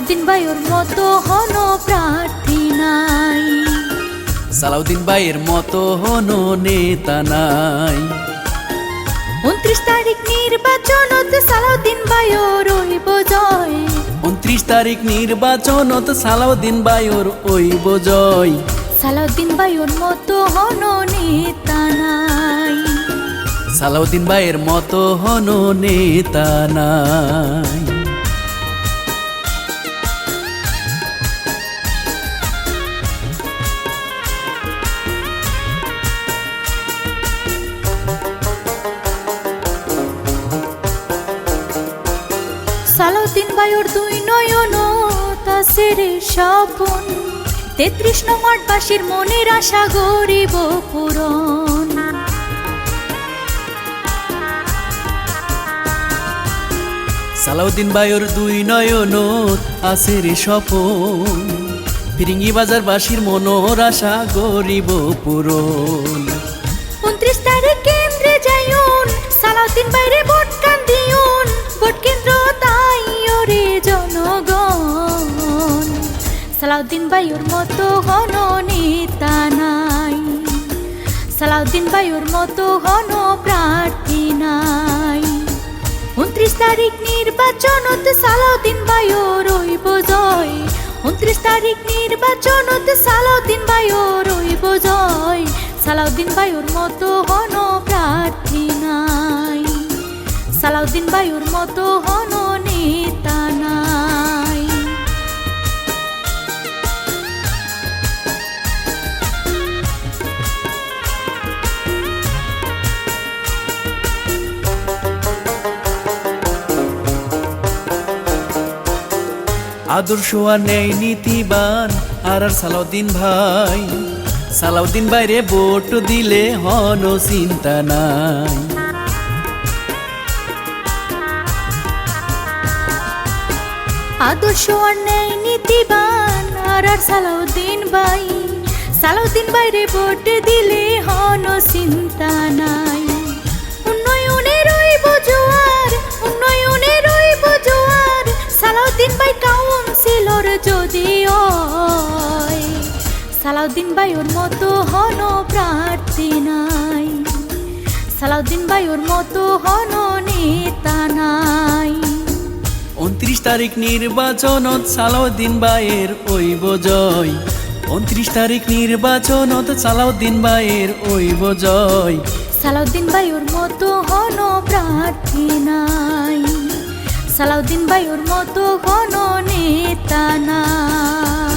সালাউদ্দিন ভাইয়ের মতো হন প্রার্থী নাই। সালাউদ্দিন ভাইয়ের মতো হনো নেতা নাই। 29 তারিখ নির্বাচনত সালাউদ্দিন ভাইয়ের হইব জয়। 29 তারিখ নির্বাচনত সালাউদ্দিন ভাইয়ের হইব জয়। সালাউদ্দিন ভাইয়ের মতো হন নেতা নাই। সালাউদ্দিন ভাইয়ের মতো হনো নেতা নাই। সালাউদ্দিন ভাইয়ের দুই নয়ন তাসের স্বপন। 33 নং ওয়ার্ডবাসীর মনের আশা গরিব পূরণ। সালাউদ্দিন ভাইয়ের দুই নয়ন আছে রে স্বপন। ফিরিঙ্গি বাজার বাসীর মনোর আশা গরিব পূরণ। 29 তারিখ কেন্দ্রে যাইউন সালাউদ্দিন ভাইরে ভোট কান দিউন। ভোট কেন্দ্র তাই ওরে জনগণ। সালাউদ্দিন ভাইয়ের মতো হন নেতা নাই। সালাউদ্দিন ভাইয়ের মতো হন প্রার্থী নাই। 29 তারিখ নির্বাচনত সালাউদ্দিন ভাইয়ের হইব জয়। 29 তারিখ নির্বাচনত সালাউদ্দিন ভাইয়ের হইব জয়। সালাউদ্দিন ভাইয়ের মতো হন প্রার্থী নাই। সালাউদ্দিন ভাইয়ের মতো হন নেতা নাই। আদর্শ আর ন্যায় নীতিবান আর সালাউদ্দিন ভাই। সালাউদ্দিন ভাইরে ভোট দিলে হন চিন্তা নাই। আদর্শ আর ন্যায় নীতিবান আর সালাউদ্দিন ভাই। সালাউদ্দিন ভাইরে ভোট দিলে হন চিন্তা নাই। উন্নয়নের হইব জোয়ার, উন্নয়নের হইব জোয়ার। সালাউদ্দিন ভাই কাউন্সিলর যদি হয়। সালাউদ্দিন ভাইয়ের মতো হন প্রার্থী নাই। সালাউদ্দিন ভাইয়ের মতো হন নেতা নাই। 29 তারিখ নির্বাচনত সালাউদ্দিন ভাইয়ের হইব জয়। 29 তারিখ নির্বাচনত সালাউদ্দিন ভাইয়ের হইব জয়। সালাউদ্দিন ভাইয়ের মতো হন প্রার্থী নাই। সালাউদ্দিন ভাইয়ের মতো হন নেতা নাই।